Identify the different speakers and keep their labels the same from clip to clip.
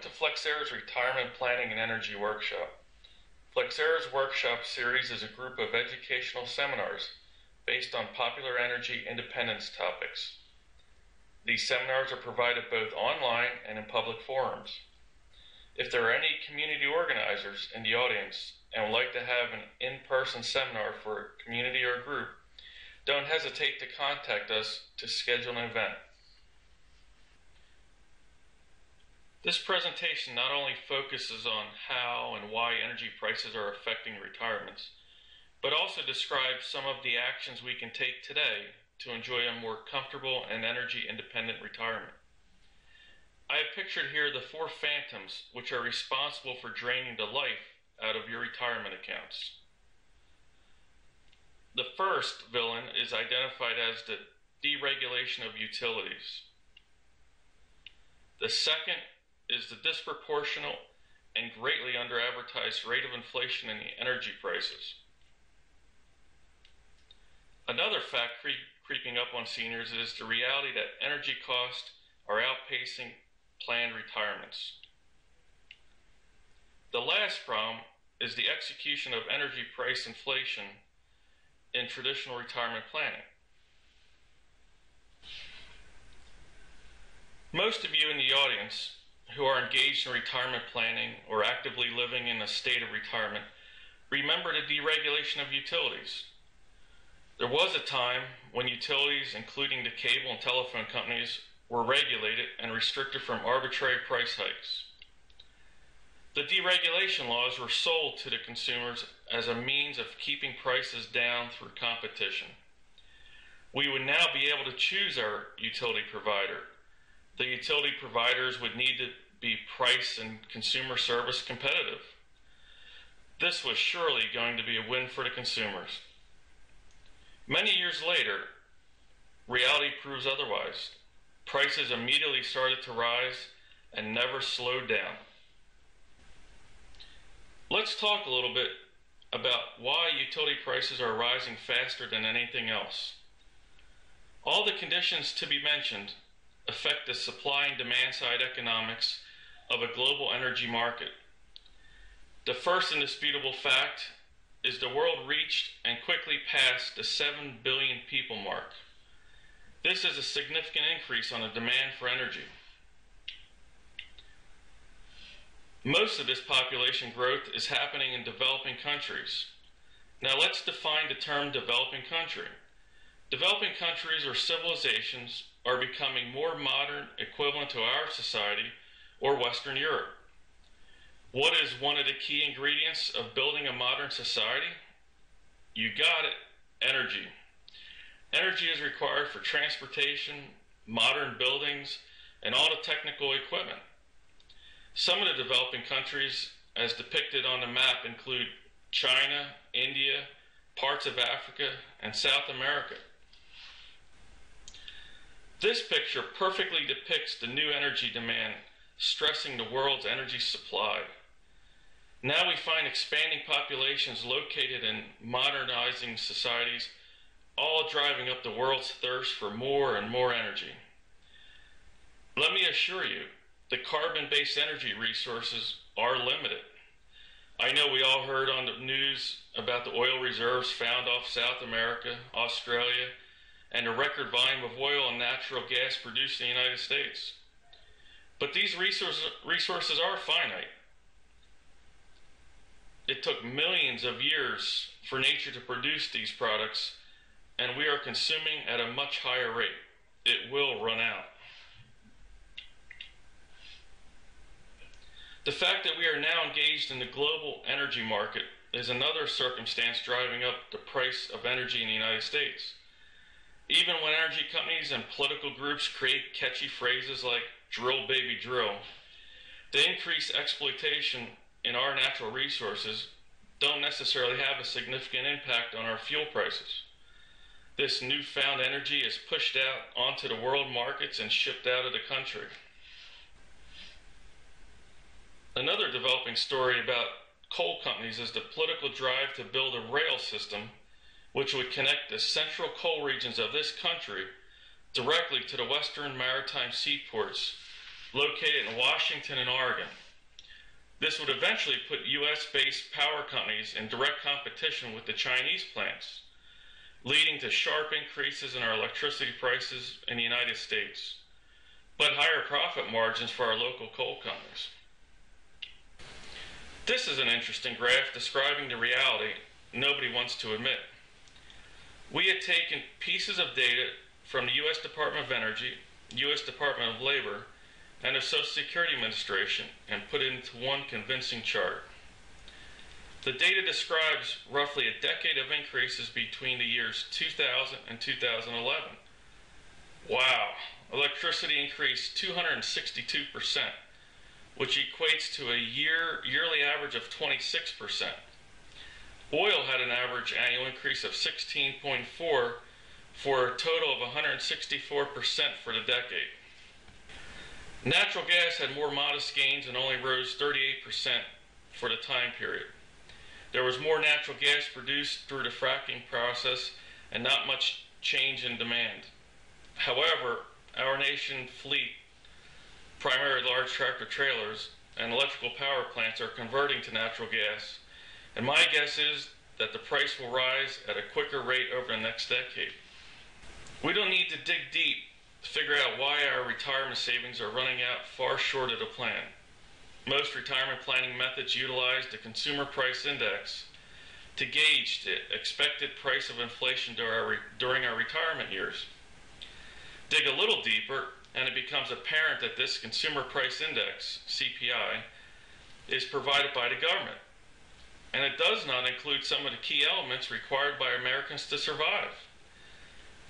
Speaker 1: to Flexera's Retirement Planning and Energy Workshop. Flexera's Workshop Series is a group of educational seminars based on popular energy independence topics. These seminars are provided both online and in public forums. If there are any community organizers in the audience and would like to have an in-person seminar for a community or group, don't hesitate to contact us to schedule an event. This presentation not only focuses on how and why energy prices are affecting retirements, but also describes some of the actions we can take today to enjoy a more comfortable and energy-independent retirement. I have pictured here the four phantoms which are responsible for draining the life out of your retirement accounts. The first villain is identified as the deregulation of utilities. The second is the disproportionate and greatly under-advertised rate of inflation in the energy prices. Another fact creeping up on seniors is the reality that energy costs are outpacing planned retirements. The last problem is the execution of energy price inflation in traditional retirement planning. Most of you in the audience who are engaged in retirement planning or actively living in a state of retirement remember the deregulation of utilities. There was a time when utilities, including the cable and telephone companies, were regulated and restricted from arbitrary price hikes. The deregulation laws were sold to the consumers as a means of keeping prices down through competition. We would now be able to choose our utility provider. The utility providers would need to be price and consumer service competitive. This was surely going to be a win for the consumers. Many years later, reality proves otherwise. Prices immediately started to rise and never slowed down. Let's talk a little bit about why utility prices are rising faster than anything else. All the conditions to be mentioned affect the supply and demand side economics of a global energy market. The first indisputable fact is the world reached and quickly passed the 7 billion people mark. This is a significant increase on the demand for energy. Most of this population growth is happening in developing countries. Now let's define the term developing country. Developing countries or civilizations are becoming more modern, equivalent to our society or Western Europe. What is one of the key ingredients of building a modern society? You got it, energy. Energy is required for transportation, modern buildings, and all the technical equipment. Some of the developing countries, as depicted on the map, include China, India, parts of Africa, and South America. This picture perfectly depicts the new energy demand stressing the world's energy supply. Now we find expanding populations located in modernizing societies, all driving up the world's thirst for more and more energy. Let me assure you, the carbon-based energy resources are limited. I know we all heard on the news about the oil reserves found off South America, Australia, and the record volume of oil and natural gas produced in the United States. But these resources are finite. It took millions of years for nature to produce these products, and we are consuming at a much higher rate. It will run out. The fact that we are now engaged in the global energy market is another circumstance driving up the price of energy in the United States. Even when energy companies and political groups create catchy phrases like "drill baby drill," the increased exploitation in our natural resources don't necessarily have a significant impact on our fuel prices. This newfound energy is pushed out onto the world markets and shipped out of the country. Another developing story about coal companies is the political drive to build a rail system which would connect the central coal regions of this country directly to the western maritime seaports located in Washington and Oregon. This would eventually put US-based power companies in direct competition with the Chinese plants, leading to sharp increases in our electricity prices in the United States, but higher profit margins for our local coal companies. This is an interesting graph describing the reality nobody wants to admit. We had taken pieces of data from the U.S. Department of Energy, U.S. Department of Labor, and the Social Security Administration and put it into one convincing chart. The data describes roughly a decade of increases between the years 2000 and 2011. Wow, electricity increased 262%, which equates to a yearly average of 26%. Oil had an average annual increase of 16.4 for a total of 164% for the decade. Natural gas had more modest gains and only rose 38% for the time period. There was more natural gas produced through the fracking process and not much change in demand. However, our nation's fleet, primarily large tractor trailers, and electrical power plants are converting to natural gas, and my guess is that the price will rise at a quicker rate over the next decade. We don't need to dig deep to figure out why our retirement savings are running out far short of the plan. Most retirement planning methods utilize the Consumer Price Index to gauge the expected price of inflation during our retirement years. Dig a little deeper, and it becomes apparent that this Consumer Price Index, CPI, is provided by the government, and it does not include some of the key elements required by Americans to survive.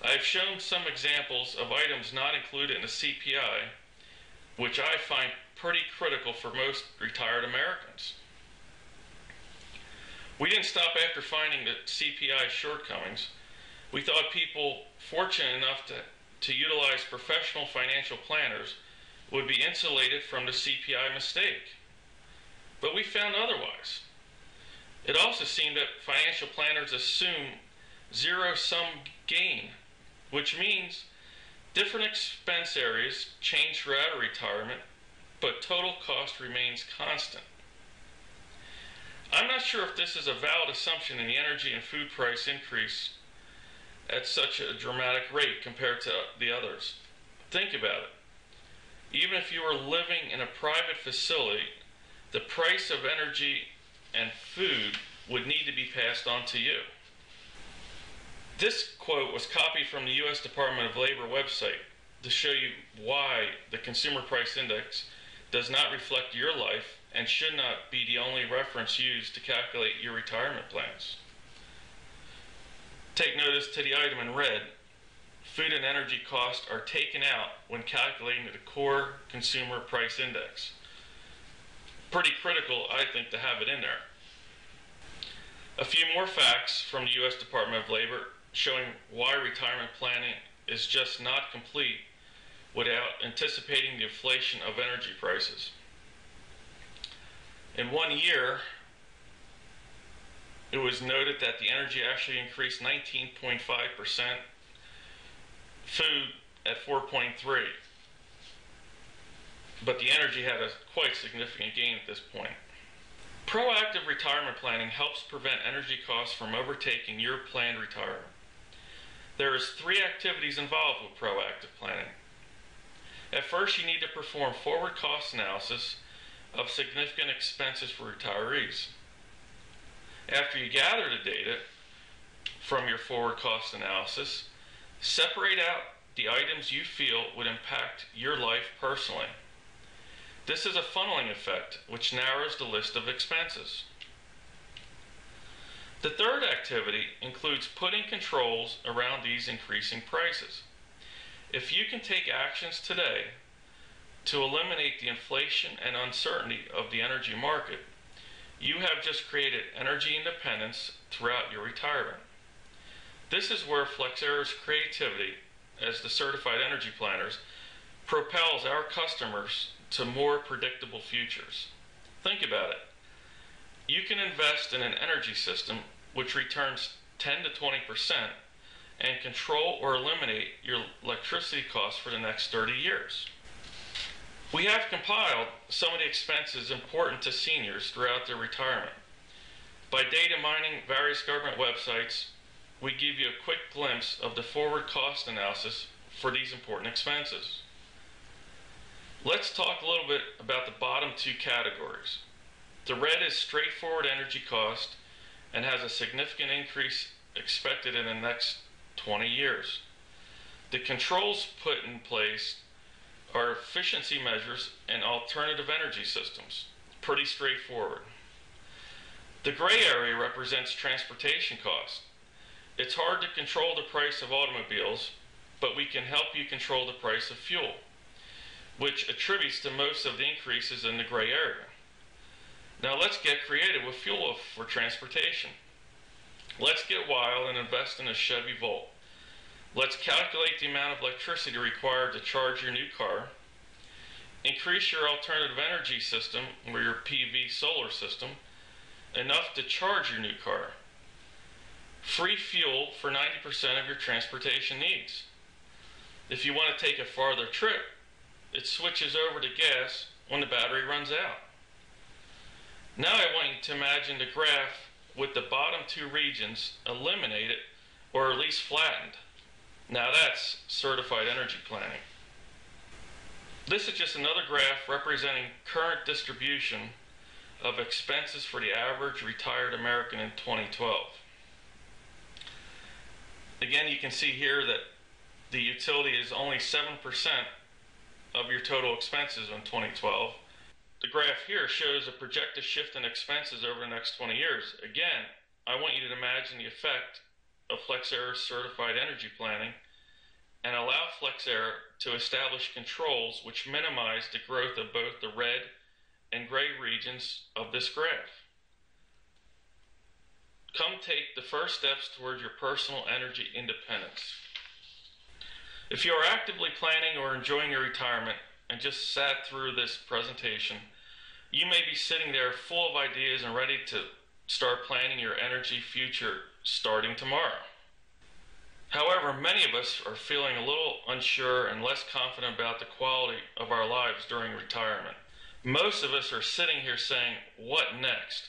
Speaker 1: I've shown some examples of items not included in the CPI, which I find pretty critical for most retired Americans. We didn't stop after finding the CPI shortcomings. We thought people fortunate enough to utilize professional financial planners would be insulated from the CPI mistake. But we found otherwise. It also seemed that financial planners assume zero-sum gain, which means different expense areas change throughout a retirement, but total cost remains constant. I'm not sure if this is a valid assumption in the energy and food price increase at such a dramatic rate compared to the others. Think about it. Even if you were living in a private facility, the price of energy and food would need to be passed on to you. This quote was copied from the U.S. Department of Labor website to show you why the Consumer Price Index does not reflect your life and should not be the only reference used to calculate your retirement plans. Take notice to the item in red. Food and energy costs are taken out when calculating the core Consumer Price Index. Pretty critical, I think, to have it in there. A few more facts from the U.S. Department of Labor showing why retirement planning is just not complete without anticipating the inflation of energy prices. In 1 year, it was noted that the energy actually increased 19.5%, food at 4.3%, but the energy had a quite significant gain at this point. Proactive retirement planning helps prevent energy costs from overtaking your planned retirement. There is 3 activities involved with proactive planning. At first, you need to perform forward cost analysis of significant expenses for retirees. After you gather the data from your forward cost analysis, separate out the items you feel would impact your life personally. This is a funneling effect which narrows the list of expenses. The third activity includes putting controls around these increasing prices. If you can take actions today to eliminate the inflation and uncertainty of the energy market, you have just created energy independence throughout your retirement. This is where FlexAero's creativity as the certified energy planners propels our customers to more predictable futures. Think about it. You can invest in an energy system which returns 10 to 20% and control or eliminate your electricity costs for the next 30 years. We We have compiled some of the expenses important to seniors throughout their retirement. By data mining various government websites, we give you a quick glimpse of the forward cost analysis for these important expenses. Let's talk a little bit about the bottom two categories. The red is straightforward energy cost and has a significant increase expected in the next 20 years. The controls put in place are efficiency measures and alternative energy systems. Pretty straightforward. The gray area represents transportation costs. It's hard to control the price of automobiles, but we can help you control the price of fuel, which attributes to most of the increases in the gray area. Now let's get creative with fuel for transportation. Let's get wild and invest in a Chevy Volt. Let's calculate the amount of electricity required to charge your new car. Increase your alternative energy system, or your PV solar system, enough to charge your new car. Free fuel for 90% of your transportation needs. If you want to take a farther trip, it switches over to gas when the battery runs out. Now I want you to imagine the graph with the bottom two regions eliminated or at least flattened. Now that's certified energy planning. This is just another graph representing current distribution of expenses for the average retired American in 2012. Again, you can see here that the utility is only 7% of your total expenses in 2012. The graph here shows a projected shift in expenses over the next 20 years. Again, I want you to imagine the effect of FlexEra's certified energy planning and allow FlexEra to establish controls which minimize the growth of both the red and gray regions of this graph. Come take the first steps towards your personal energy independence. If you are actively planning or enjoying your retirement and just sat through this presentation, you may be sitting there full of ideas and ready to start planning your energy future starting tomorrow. However, many of us are feeling a little unsure and less confident about the quality of our lives during retirement. Most of us are sitting here saying, what next?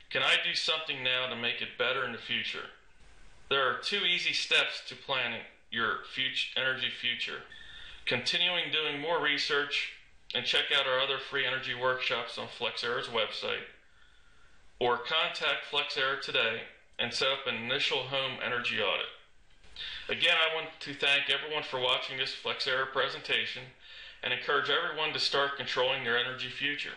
Speaker 1: Can I do something now to make it better in the future? There are two easy steps to planning your energy future. Continuing doing more research and check out our other free energy workshops on FlexEra's website, or contact FlexEra today and set up an initial home energy audit. Again, I want to thank everyone for watching this FlexEra presentation and encourage everyone to start controlling their energy future.